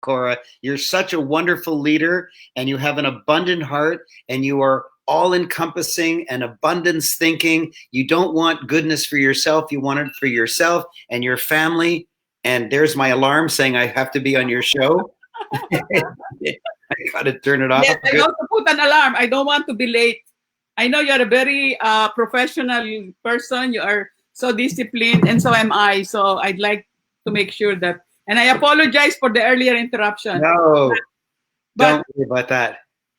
Cora. You're such a wonderful leader, and you have an abundant heart, and you are all encompassing and abundance thinking. You don't want goodness for yourself. You want it for yourself and your family. And there's my alarm saying I have to be on your show. I got to turn it off. Yes, I also put an alarm. I don't want to be late. I know you're a very professional person. You are so disciplined, and so am I. So I'd like to make sure that. And I apologize for the earlier interruption. No, but don't worry about that.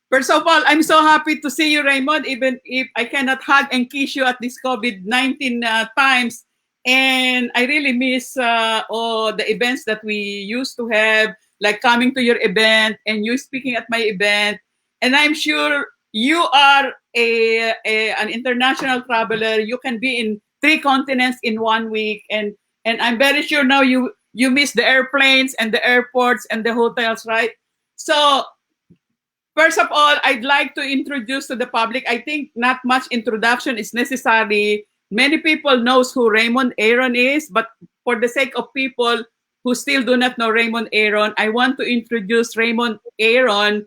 First of all, I'm so happy to see you, Raymond, even if I cannot hug and kiss you at this COVID-19 times. And I really miss all the events that we used to have, like coming to your event and you speaking at my event. And I'm sure you are an international traveler. You can be in 3 continents in 1 week. And I'm very sure now you miss the airplanes and the airports and the hotels, right? So first of all, I'd like to introduce to the public. I think not much introduction is necessary. Many people knows who Raymond Aaron is, but for the sake of people who still do not know Raymond Aaron, I want to introduce Raymond Aaron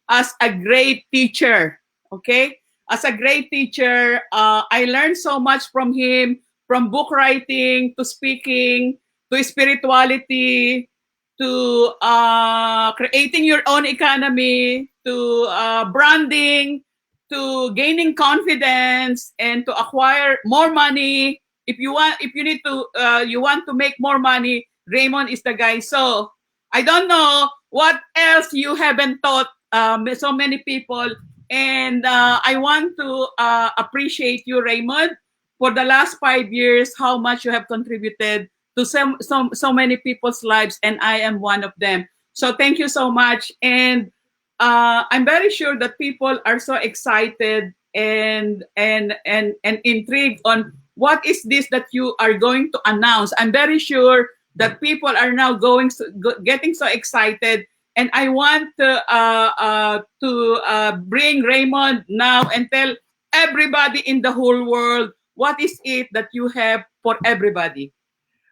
as a great teacher, okay? As a great teacher, I learned so much from him, from book writing to speaking to spirituality to creating your own economy, to branding, to gaining confidence, and to acquire more money. If you want to make more money, Raymond is the guy. So I don't know what else you haven't taught so many people, and I want to appreciate you, Raymond, for the last 5 years, how much you have contributed to so many people's lives, and I am one of them. So thank you so much, and I'm very sure that people are so excited and intrigued on what is this that you are going to announce. I'm very sure that people are now getting so excited, and I want to bring Raymond now and tell everybody in the whole world what is it that you have for everybody.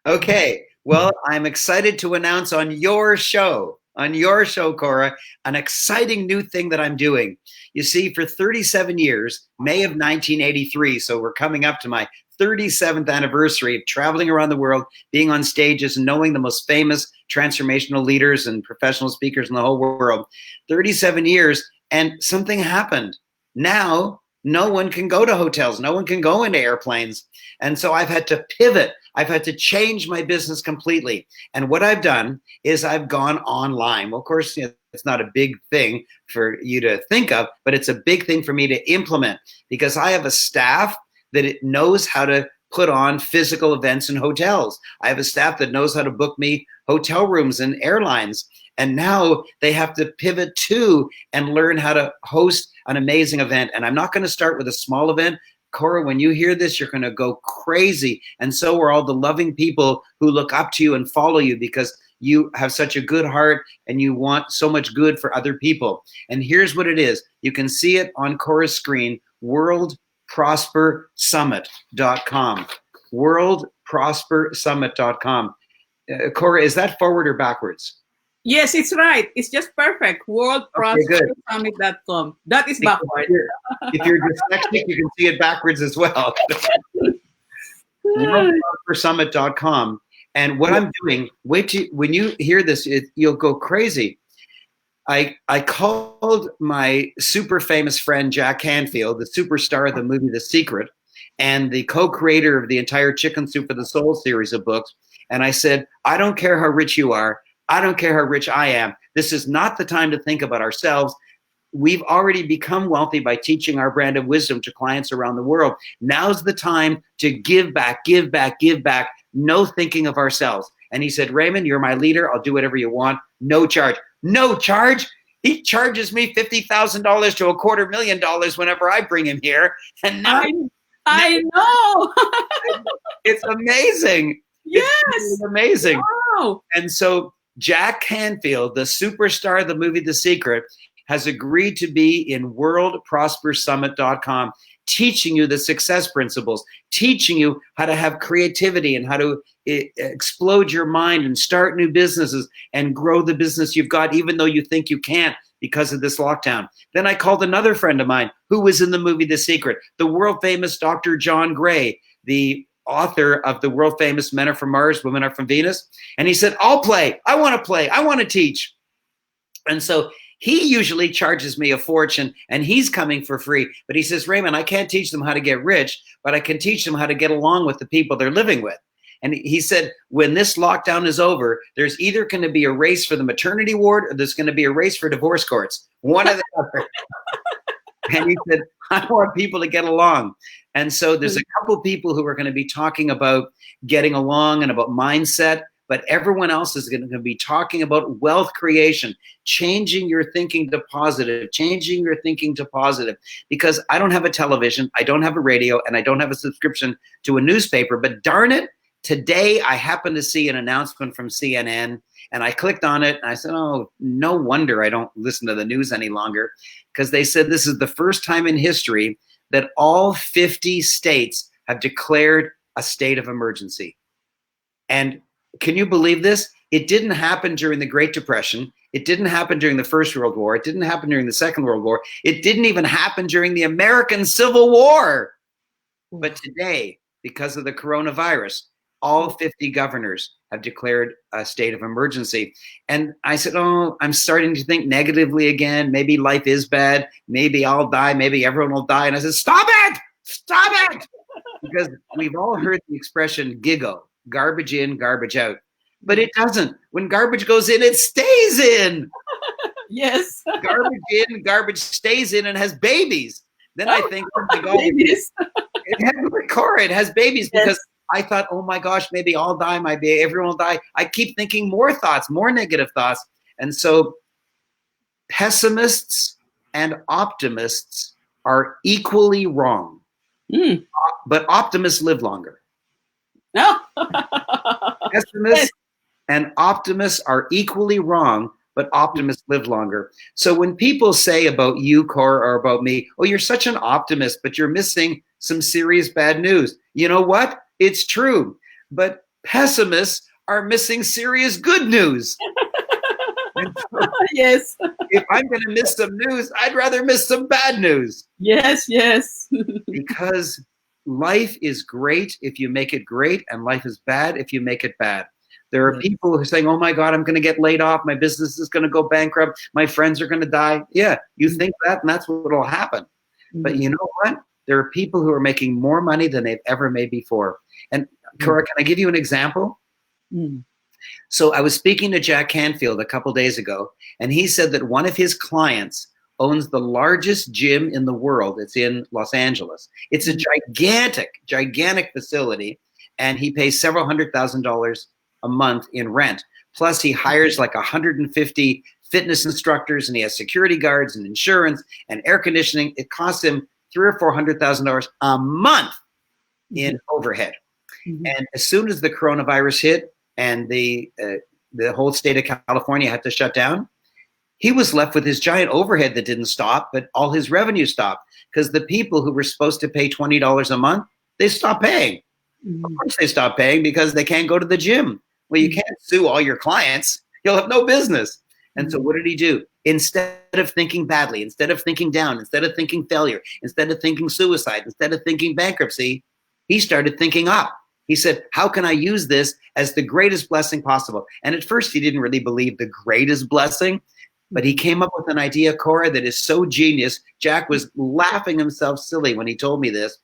Okay, well, I'm excited to announce on your show, Cora, an exciting new thing that I'm doing. You see, for 37 years, May of 1983, so we're coming up to my 37th anniversary of traveling around the world, being on stages and knowing the most famous transformational leaders and professional speakers in the whole world. 37 years, and something happened. Now, no one can go to hotels. No one can go into airplanes. And so I've had to pivot. I've had to change my business completely. And what I've done is I've gone online. Well, of course, it's not a big thing for you to think of, but it's a big thing for me to implement because I have a staff that it knows how to put on physical events in hotels. I have a staff that knows how to book me hotel rooms and airlines. And now they have to pivot to and learn how to host an amazing event. And I'm not going to start with a small event. Cora, when you hear this, you're going to go crazy. And so are all the loving people who look up to you and follow you because you have such a good heart and you want so much good for other people. And here's what it is. You can see it on Cora's screen, worldprospersummit.com. worldprospersummit.com. Cora, is that forward or backwards? Yes, it's right. It's just perfect. worldprospersummit.com. That is backward. If you're dyslexic, you can see it backwards as well. worldprospersummit.com. And what I'm doing, when you hear this, you'll go crazy. I called my super famous friend, Jack Canfield, the superstar of the movie The Secret, and the co-creator of the entire Chicken Soup for the Soul series of books. And I said, I don't care how rich you are. I don't care how rich I am. This is not the time to think about ourselves. We've already become wealthy by teaching our brand of wisdom to clients around the world. Now's the time to give back, give back, give back. No thinking of ourselves. And he said, Raymond, you're my leader. I'll do whatever you want. No charge. No charge? He charges me $50,000 to $250,000 whenever I bring him here. And now I know. It's amazing. Yes. It's amazing. Wow. And so Jack Canfield, the superstar of the movie The Secret, has agreed to be in worldprospersummit.com teaching you the success principles, teaching you how to have creativity and how to explode your mind and start new businesses and grow the business you've got, even though you think you can't because of this lockdown. Then I called another friend of mine who was in the movie The Secret, the world famous Dr. John Gray, the author of the world famous Men Are From Mars, Women Are From Venus. And he said, I'll play. I want to play. I want to teach. And so he usually charges me a fortune and he's coming for free. But he says, Raymond, I can't teach them how to get rich, but I can teach them how to get along with the people they're living with. And he said, when this lockdown is over, there's either going to be a race for the maternity ward or there's going to be a race for divorce courts. One or the other. And he said, I want people to get along. And so there's a couple of people who are going to be talking about getting along and about mindset, but everyone else is going to be talking about wealth creation, changing your thinking to positive, changing your thinking to positive. Because I don't have a television, I don't have a radio, and I don't have a subscription to a newspaper, but darn it, today I happened to see an announcement from CNN and I clicked on it and I said, oh, no wonder I don't listen to the news any longer, because they said this is the first time in history that all 50 states have declared a state of emergency. And can you believe this? It didn't happen during the Great Depression. It didn't happen during the First World War. It didn't happen during the Second World War. It didn't even happen during the American Civil War. But today, because of the coronavirus, all 50 governors have declared a state of emergency. And I said, oh, I'm starting to think negatively again. Maybe life is bad. Maybe I'll die. Maybe everyone will die. And I said, stop it! Stop it! Because we've all heard the expression GIGO, garbage in, garbage out. But it doesn't. When garbage goes in, it stays in. Yes. Garbage in, garbage stays in and has babies. Then I think, oh my God, babies. It has babies because I thought, oh my gosh, maybe I'll die, maybe everyone will die. I keep thinking more thoughts, more negative thoughts. And so pessimists and optimists are equally wrong. But optimists live longer. No. Pessimists and optimists are equally wrong, but optimists live longer. So when people say about you, Cora, or about me, oh, you're such an optimist, but you're missing some serious bad news. You know what? It's true. But pessimists are missing serious good news. Yes. If I'm going to miss some news, I'd rather miss some bad news. Yes, yes. Because life is great if you make it great, and life is bad if you make it bad. There are people who are saying, oh my God, I'm going to get laid off. My business is going to go bankrupt. My friends are going to die. Yeah, you think that, and that's what will happen. But you know what? There are people who are making more money than they've ever made before. And Cora, can I give you an example? So I was speaking to Jack Canfield a couple days ago, and he said that one of his clients owns the largest gym in the world. It's in Los Angeles. It's a gigantic facility, and he pays several $100,000 a month in rent. Plus, he hires like 150 fitness instructors, and he has security guards and insurance and air conditioning. It costs him $300,000 or $400,000 a month in overhead. And as soon as the coronavirus hit and the whole state of California had to shut down, he was left with his giant overhead that didn't stop, but all his revenue stopped because the people who were supposed to pay $20 a month, they stopped paying. Of course they stopped paying because they can't go to the gym. Well, you can't sue all your clients. You'll have no business. And so what did he do? Instead of thinking badly, instead of thinking down, instead of thinking failure, instead of thinking suicide, instead of thinking bankruptcy, he started thinking up. He said, how can I use this as the greatest blessing possible? And at first he didn't really believe the greatest blessing, but he came up with an idea, Cora, that is so genius. Jack was laughing himself silly when he told me this.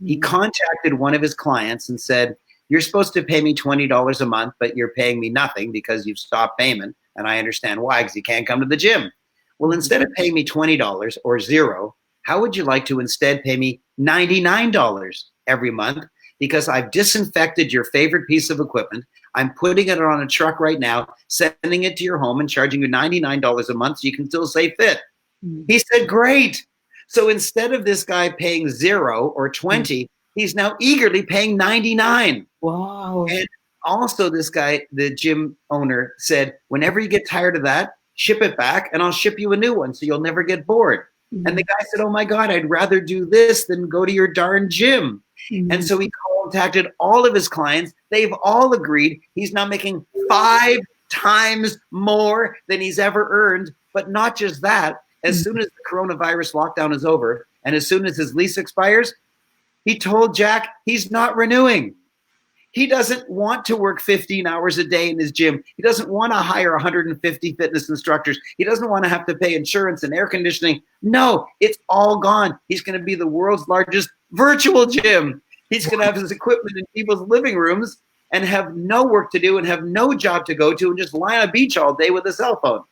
He contacted one of his clients and said, you're supposed to pay me $20 a month, but you're paying me nothing because you've stopped payment. And I understand why, because you can't come to the gym. Well, instead of paying me $20 or zero, how would you like to instead pay me $99 every month? Because I've disinfected your favorite piece of equipment. I'm putting it on a truck right now, sending it to your home and charging you $99 a month so you can still stay fit. He said, great. So instead of this guy paying 0 or 20, he's now eagerly paying 99. Wow. And also this guy, the gym owner, said, whenever you get tired of that, ship it back and I'll ship you a new one so you'll never get bored. And the guy said, oh my God, I'd rather do this than go to your darn gym. And so he contacted all of his clients. They've all agreed he's now making 5 times more than he's ever earned. But not just that, as soon as the coronavirus lockdown is over and as soon as his lease expires, he told Jack he's not renewing. He doesn't want to work 15 hours a day in his gym. He doesn't want to hire 150 fitness instructors. He doesn't want to have to pay insurance and air conditioning. No, it's all gone. He's going to be the world's largest virtual gym. He's going to have his equipment in people's living rooms and have no work to do and have no job to go to and just lie on a beach all day with a cell phone.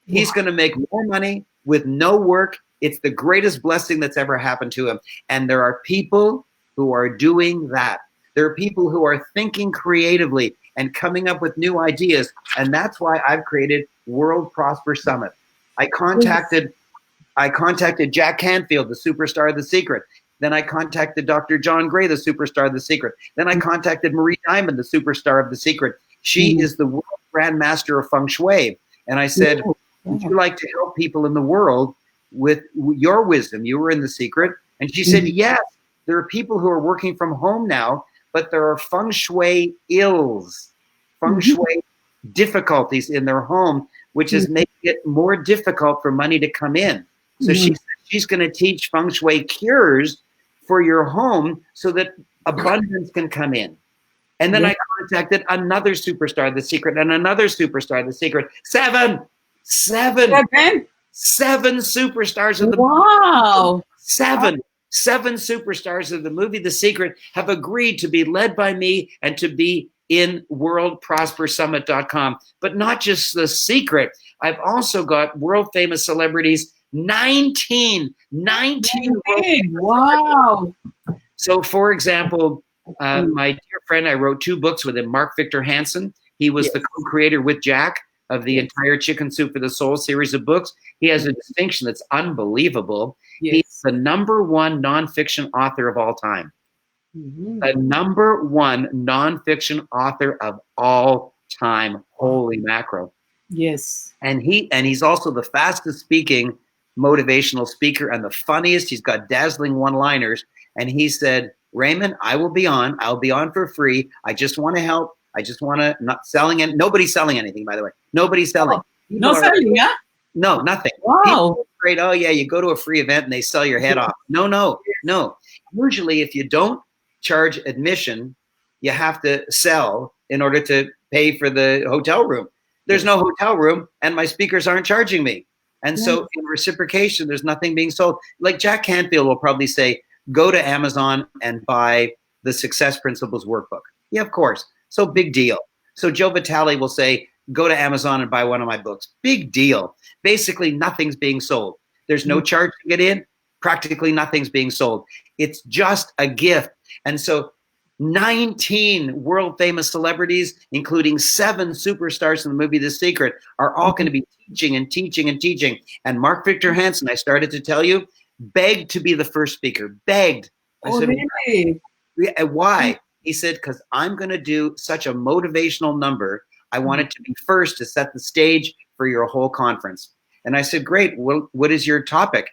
He's going to make more money with no work. It's the greatest blessing that's ever happened to him. And there are people who are doing that. There are people who are thinking creatively and coming up with new ideas. And that's why I've created World Prosper Summit. I contacted Jack Canfield, the superstar of The Secret. Then I contacted Dr. John Gray, the superstar of The Secret. Then I contacted Marie Diamond, the superstar of The Secret. She is the world grandmaster of feng shui. And I said, would you like to help people in the world with your wisdom? You were in The Secret. And she said, yes, there are people who are working from home now, but there are feng shui ills, feng shui difficulties in their home, which is making it more difficult for money to come in. So she's going to teach feng shui cures for your home so that abundance can come in. And then I contacted another superstar of The Secret and another superstar of The Secret. Seven superstars of the Seven superstars of the movie The Secret have agreed to be led by me and to be in worldprospersummit.com. But not just The Secret. I've also got world famous celebrities, 19 Wow. So for example, my dear friend, I wrote 2 books with him, Mark Victor Hansen. He was the co-creator with Jack of the entire Chicken Soup for the Soul series of books. He has a distinction that's unbelievable. He's the #1 nonfiction author of all time. The #1 nonfiction author of all time. Holy mackerel. Yes. And he's also the fastest speaking motivational speaker and the funniest. He's got dazzling one-liners. And he said, Raymond, I'll be on for free. I just want to help. I just want to not selling it. Nobody's selling anything, by the way. Nobody's selling. No selling, yeah? No, nothing. Wow. People are afraid, oh yeah, you go to a free event and they sell your head off. No. Usually if you don't charge admission, you have to sell in order to pay for the hotel room. There's no hotel room and my speakers aren't charging me. And so in reciprocation, there's nothing being sold. Like Jack Canfield will probably say, go to Amazon and buy the Success Principles workbook. Yeah, of course. So big deal. So Joe Vitale will say, go to Amazon and buy one of my books. Big deal. Basically, nothing's being sold. There's no charge to get in. Practically nothing's being sold. It's just a gift. And so 19 world famous celebrities, including 7 superstars in the movie The Secret, are all going to be teaching and teaching and teaching. And Mark Victor Hansen, I started to tell you, begged to be the first speaker. Begged. I said, really? Why? He said, because I'm going to do such a motivational number. I want it to be first to set the stage for your whole conference. And I said, great. Well, what is your topic?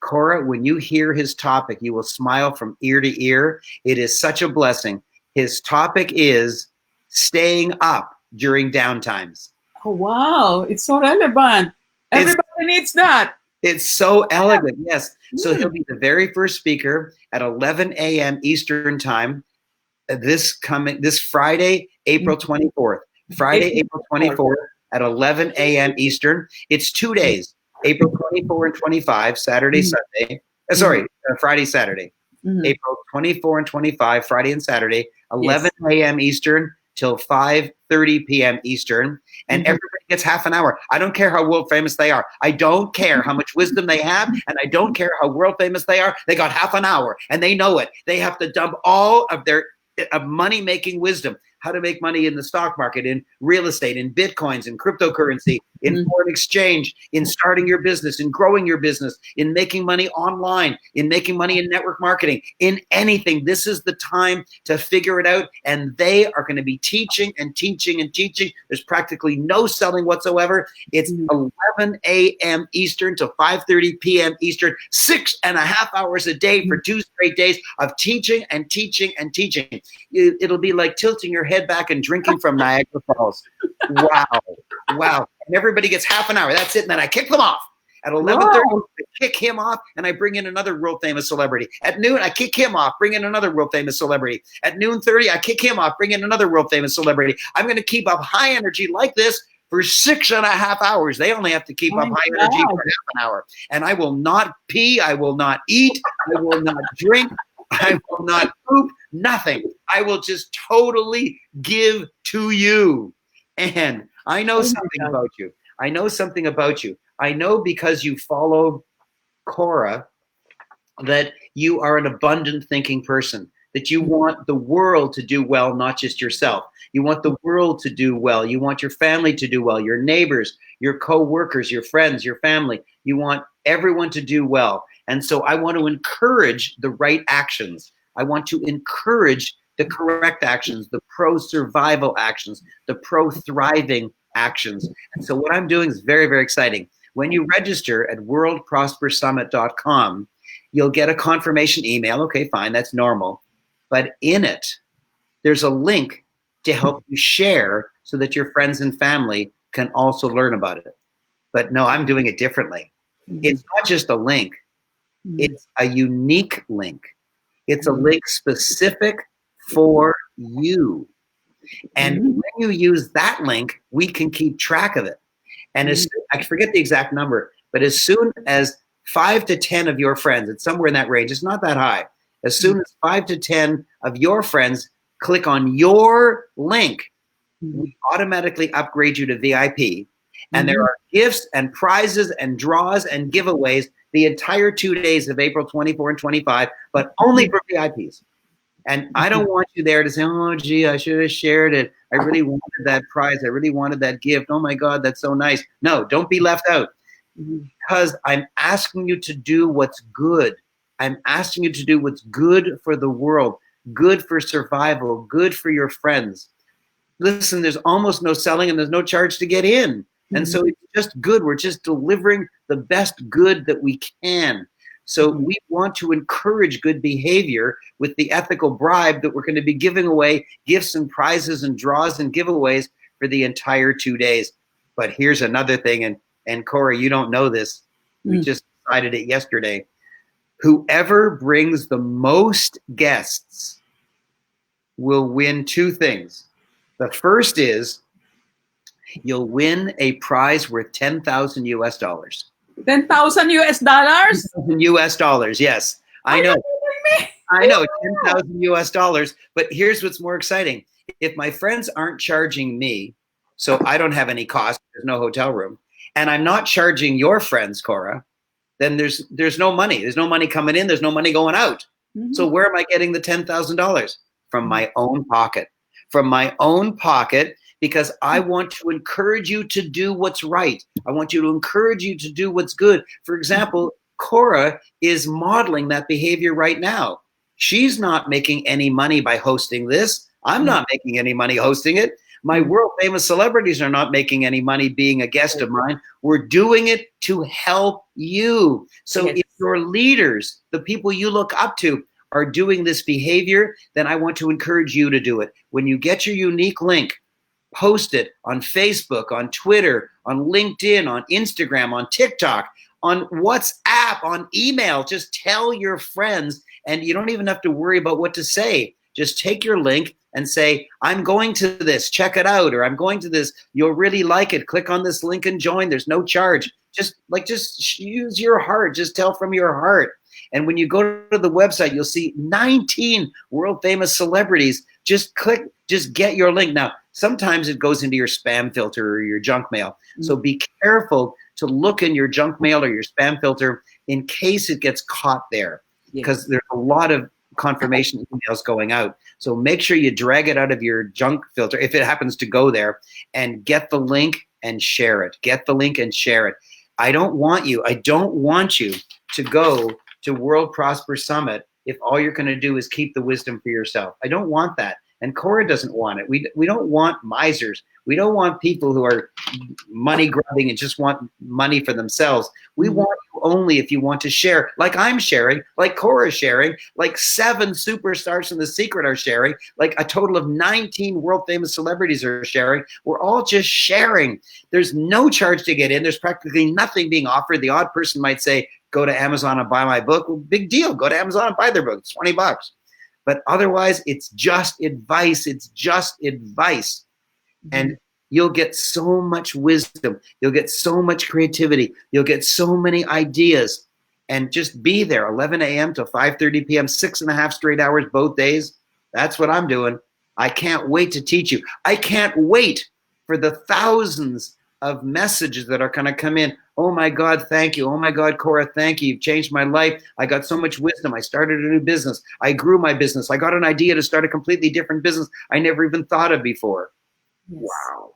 Cora, when you hear his topic, you will smile from ear to ear. It is such a blessing. His topic is staying up during downtimes. Oh, wow. It's so relevant. Everybody needs that. It's so elegant, yes. So he'll be the very first speaker at 11 a.m. Eastern time this Friday, April 24th. Friday, April 24th at 11 a.m. Eastern. It's 2 days, April 24 and 25, Saturday, Sunday. Friday, Saturday. April 24 and 25, Friday and Saturday, 11 a.m. Eastern till 5:30 p.m. Eastern. And everybody gets half an hour. I don't care how world famous they are. I don't care how much wisdom they have. And I don't care how world famous they are. They got half an hour and they know it. They have to dump all of their money-making wisdom. how to make money in the stock market, in real estate, in Bitcoins, in cryptocurrency, in foreign exchange, in starting your business, in growing your business, in making money online, in making money in network marketing, in anything. This is the time to figure it out. And they are going to be teaching and teaching and teaching. There's practically no selling whatsoever. It's 11 a.m. Eastern to 5:30 p.m. Eastern, 6.5 hours a day for 2 straight days of teaching and teaching and teaching. It'll be like tilting your head back and drinking from Niagara Falls. Wow. Wow. And everybody gets half an hour. That's it. And then I kick them off. At 11:30, I kick him off and I bring in another world famous celebrity. At noon, I kick him off, bring in another world famous celebrity. At noon 30, I kick him off, bring in another world famous celebrity. I'm going to keep up high energy like this for 6.5 hours. They only have to keep up high energy for half an hour. And I will not pee. I will not eat. I will not drink. I will not poop. Nothing. I will just totally give to you. And I know something about you. I know something about you. I know because you follow Cora that you are an abundant thinking person, that you want the world to do well, not just yourself. You want the world to do well. You want your family to do well, your neighbors, your co-workers, your friends, your family. You want everyone to do well. And so I want to encourage the right actions. I want to encourage the correct actions, the pro-survival actions, the pro-thriving actions. And so what I'm doing is very, very exciting. When you register at worldprospersummit.com, you'll get a confirmation email. Okay, fine, that's normal. But in it, there's a link to help you share so that your friends and family can also learn about it. But no, I'm doing it differently. It's not just a link. It's a unique link. It's a link specific for you. And when you use that link, we can keep track of it. And I forget the exact number, but as soon as 5 to 10 of your friends, it's somewhere in that range, it's not that high. As soon as 5 to 10 of your friends click on your link, we automatically upgrade you to VIP. And there are gifts and prizes and draws and giveaways the entire 2 days of April 24 and 25, but only for VIPs. And I don't want you there to say, oh, gee, I should have shared it. I really wanted that prize. I really wanted that gift. Oh, my God, that's so nice. No, don't be left out, because I'm asking you to do what's good. I'm asking you to do what's good for the world, good for survival, good for your friends. Listen, there's almost no selling and there's no charge to get in. And so it's just good. We're just delivering the best good that we can. So we want to encourage good behavior with the ethical bribe that we're going to be giving away gifts and prizes and draws and giveaways for the entire 2 days. But here's another thing, and Corey, you don't know this. We just decided it yesterday. Whoever brings the most guests will win 2 things. The first is you'll win a prize worth $10,000 US. 10,000 US dollars? US dollars, yes. I know. I know, 10,000 US dollars. But here's what's more exciting. If my friends aren't charging me, so I don't have any cost, there's no hotel room, and I'm not charging your friends, Cora, then there's no money. There's no money coming in. There's no money going out. So where am I getting the $10,000? From my own pocket. From my own pocket, because I want to encourage you to do what's right. I want you to encourage you to do what's good. For example, Cora is modeling that behavior right now. She's not making any money by hosting this. I'm not making any money hosting it. My world famous celebrities are not making any money being a guest of mine. We're doing it to help you. So if your leaders, the people you look up to, are doing this behavior, then I want to encourage you to do it. When you get your unique link, post it on Facebook, on Twitter, on LinkedIn, on Instagram, on TikTok, on WhatsApp, on email. Just tell your friends, and you don't even have to worry about what to say. Just take your link and say, I'm going to this, check it out, or I'm going to this, you'll really like it. Click on this link and join. There's no charge. Just use your heart. Just tell from your heart. And when you go to the website, you'll see 19 world famous celebrities. Just click, just get your link. Now, sometimes it goes into your spam filter or your junk mail. So be careful to look in your junk mail or your spam filter in case it gets caught there, because there's a lot of confirmation emails going out. So make sure you drag it out of your junk filter if it happens to go there, and get the link and share it. Get the link and share it. I don't want you to go to World Prosper Summit if all you're going to do is keep the wisdom for yourself. I don't want that. And Cora doesn't want it. We don't want misers. We don't want people who are money grubbing and just want money for themselves. We want you only if you want to share, like I'm sharing, like Cora's sharing, like 7 superstars from The Secret are sharing, like a total of 19 world famous celebrities are sharing. We're all just sharing. There's no charge to get in. There's practically nothing being offered. The odd person might say, go to Amazon and buy my book. Well, big deal. Go to Amazon and buy their book. It's $20. But otherwise, it's just advice. It's just advice. And you'll get so much wisdom. You'll get so much creativity. You'll get so many ideas. And just be there, 11 a.m. to 5:30 p.m., 6.5 straight hours both days. That's what I'm doing. I can't wait to teach you. I can't wait for the thousands of messages that are going to come in. Oh my God, thank you. Oh my God, Cora, thank you. You've changed my life. I got so much wisdom. I started a new business. I grew my business. I got an idea to start a completely different business I never even thought of before. Yes. Wow.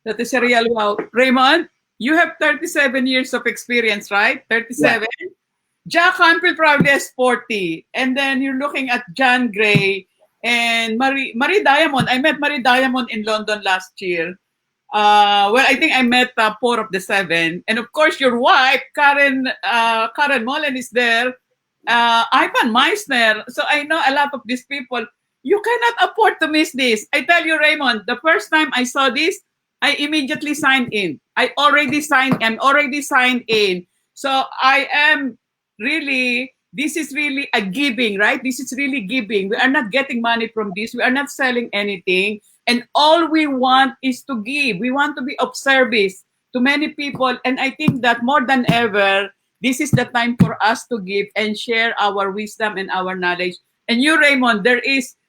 That is a real wow. Raymond, you have 37 years of experience, right? 37? Yeah. Jack Campbell probably has 40. And then you're looking at John Gray and Marie Diamond. I met Marie Diamond in London last year. Well, I think I met 4 of the 7. And of course, your wife, Karen Mullen, is there. Ivan Meissner. So I know a lot of these people. You cannot afford to miss this. I tell you, Raymond, the first time I saw this, I immediately signed in. I'm already signed in. So I am really, this is really a giving, right? This is really giving. We are not getting money from this. We are not selling anything. And all we want is to give. We want to be of service to many people. And I think that more than ever, this is the time for us to give and share our wisdom and our knowledge. And you, Raymond,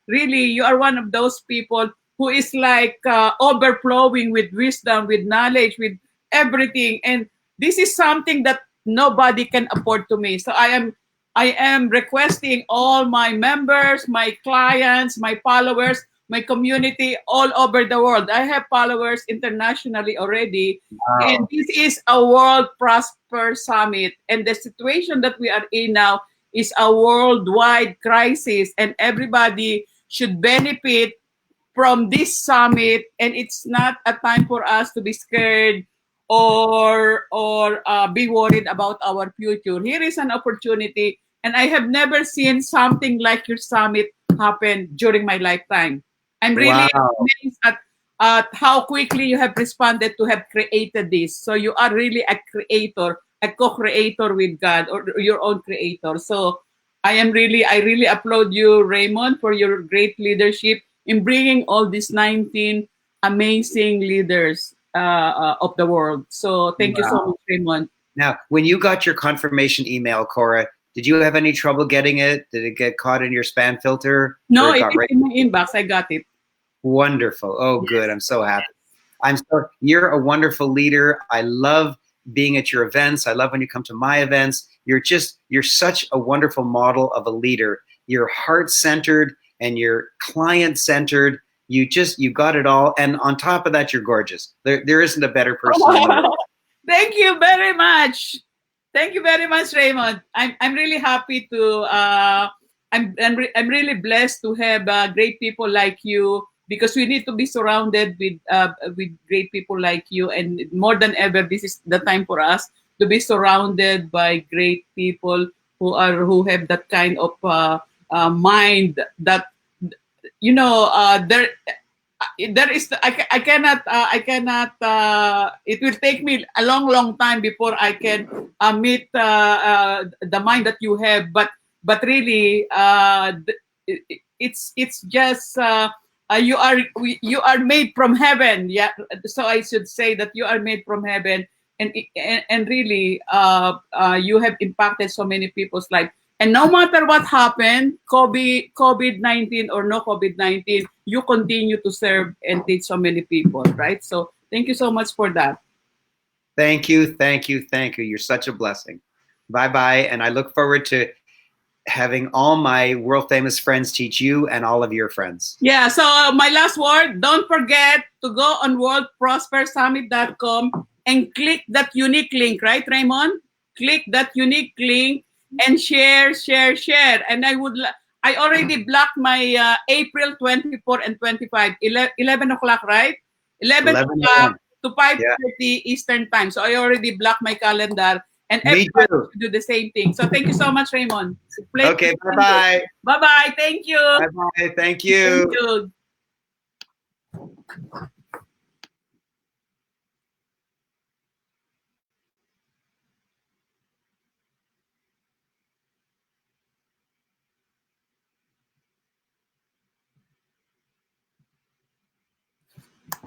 you are one of those people who is like overflowing with wisdom, with knowledge, with everything. And this is something that nobody can afford to miss. So I am requesting all my members, my clients, my followers, my community all over the world. I have followers internationally already. Wow. And this is a World Prosper Summit. And the situation that we are in now is a worldwide crisis, and everybody should benefit from this summit. And it's not a time for us to be scared or be worried about our future. Here is an opportunity, and I have never seen something like your summit happen during my lifetime. I'm really amazed at how quickly you have responded to have created this. So you are really a creator, a co-creator with God, or your own creator. So I really applaud you, Raymond, for your great leadership in bringing all these 19 amazing leaders of the world. So thank you so much, Raymond. Now, when you got your confirmation email, Cora, did you have any trouble getting it? Did it get caught in your spam filter? No, it's in my inbox. I got it. Wonderful. Oh, good. I'm so happy. You're a wonderful leader. I love being at your events. I love when you come to my events. You're such a wonderful model of a leader. You're heart-centered and you're client-centered. You got it all. And on top of that, you're gorgeous. There isn't a better person in the world. Thank you very much. Thank you very much, Raymond. I'm really happy to. I'm really blessed to have great people like you, because we need to be surrounded with great people like you. And more than ever, this is the time for us to be surrounded by great people who have that kind of mind that, you know, there is, I cannot it will take me a long time before I can meet the mind that you have, but really it's just you are made from heaven. Yeah, so I should say that you are made from heaven, and really you have impacted so many people's life. And no matter what happened, COVID-19 or no COVID-19, you continue to serve and teach so many people, right? So thank you so much for that. Thank you. You're such a blessing. Bye-bye. And I look forward to having all my world famous friends teach you and all of your friends. Yeah, so my last word, don't forget to go on worldprospersummit.com and click that unique link, right, Raymond? Click that unique link and share, share, share. And I already blocked my April 24 and 25, 11 o'clock, right? 11 11 o'clock a.m. to Yeah, 5:30 Eastern time. So I already blocked my calendar and me everybody too. should do the same thing. So thank you so much, Raymond. Okay, bye-bye. Bye-bye. Thank you. Bye-bye. Thank Thank you.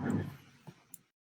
you.